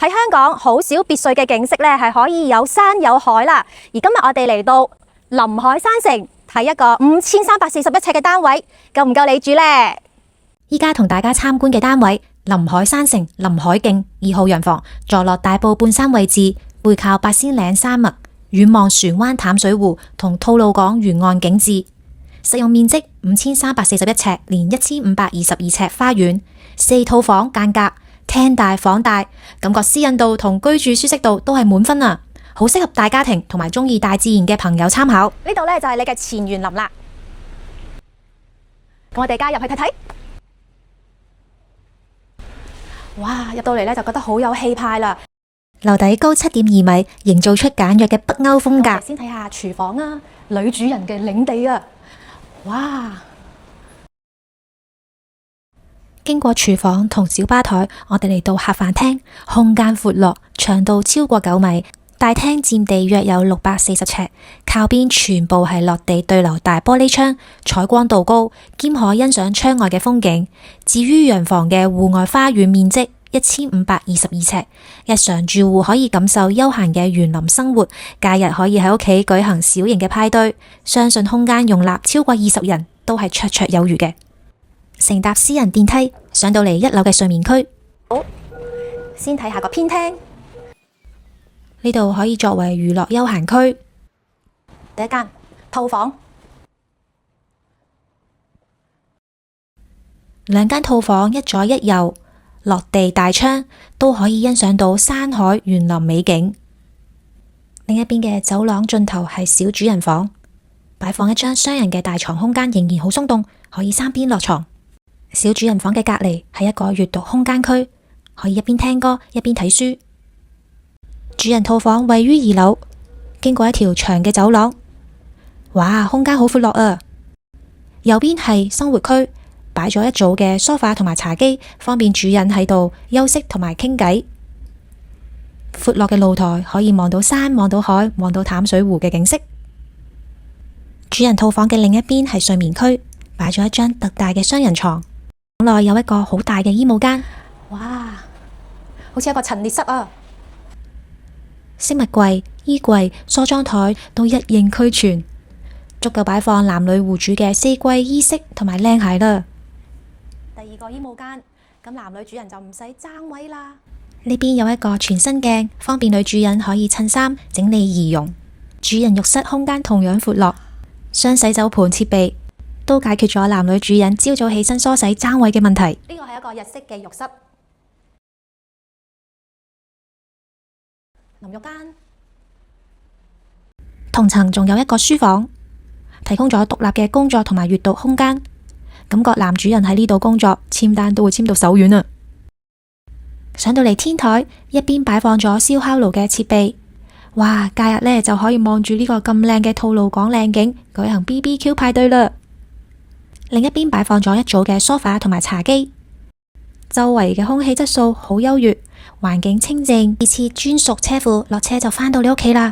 喺香港好少別墅嘅景色咧，係可以有山有海啦。而今日我哋嚟到臨海山城睇一個5341尺嘅單位，夠唔夠你住呢？依家同大家參觀嘅單位，臨海山城臨海徑2號洋房，坐落大埔半山位置，背靠八仙嶺山脈，遠望船灣淡水湖同吐露港沿岸景致。實用面積5341尺，連1522尺花園，4套房間隔，廳大房大，感覺私隱度同居住舒適度都係滿分啊！好適合大家庭同埋中意大自然嘅朋友參考。呢度呢就係你嘅前園林啦。咁我哋加入去睇睇。哇！入到嚟呢就覺得好有氣派啦。樓底高7.2米，營造出簡約嘅北歐風格。先睇下廚房啊，女主人嘅領地啊！哇！經過廚房同小吧台，我哋嚟到客飯廳，空間闊落，長度超過9米，大廳佔地約有640尺，靠邊全部係落地對流大玻璃窗，採光度高，兼可欣賞窗外嘅風景。至於洋房嘅戶外花園面積1522尺，日常住戶可以感受悠閒嘅園林生活，假日可以喺屋企舉行小型嘅派對，相信空間容納超過20人都係綽綽有餘嘅。乘搭私人電梯上到嚟1樓嘅睡眠區。好，先睇下個偏廳，呢度可以作為娛樂休閒區。第一間套房，2間套房一左一右，落地大窗都可以欣賞到山海園林美景。另一邊嘅走廊盡頭係小主人房，擺放一張雙人嘅大床，空間仍然好鬆動，可以3邊落床。小主人房嘅隔籬係一個閱讀空間區，可以一邊聽歌一邊睇書。主人套房位於2樓，經過一條長嘅走廊，哇，空間好闊落啊！右邊係生活區，擺咗一組嘅梳化同埋茶几，方便主人喺度休息同埋傾偈。闊落嘅露台可以望到山、望到海、望到淡水湖嘅景色。主人套房嘅另一邊係睡眠區，擺咗一張特大嘅雙人床。房內有一個好大嘅衣帽間，哇，好似一個陳列室啊！飾物櫃、衣櫃、梳妝台都一應俱全，足夠擺放男女戶主嘅4季衣飾同埋靚鞋啦。第2個衣帽間，咁男女主人就唔使爭位啦。呢邊有一個全身鏡，方便女主人可以襯衫、整理儀容。主人浴室空間同樣闊落，雙洗手盆設備都解決咗男女主人朝早起身梳洗爭位嘅問題。呢個係一個日式嘅浴室。淋浴間，同層仲有一個書房，提供咗獨立嘅工作同埋閱讀空間。感覺男主人喺呢度工作，簽單都會簽到手軟啊！上到嚟天台，一邊擺放咗燒烤爐嘅設備。哇，假日呢就可以望住呢個咁靚嘅吐露港靚景，舉行 BBQ 派對啦！另一邊擺放咗一組嘅梳化同埋茶几，周圍嘅空氣質素好優越，環境清靜，熱切專屬車庫，落車就返到你屋企啦。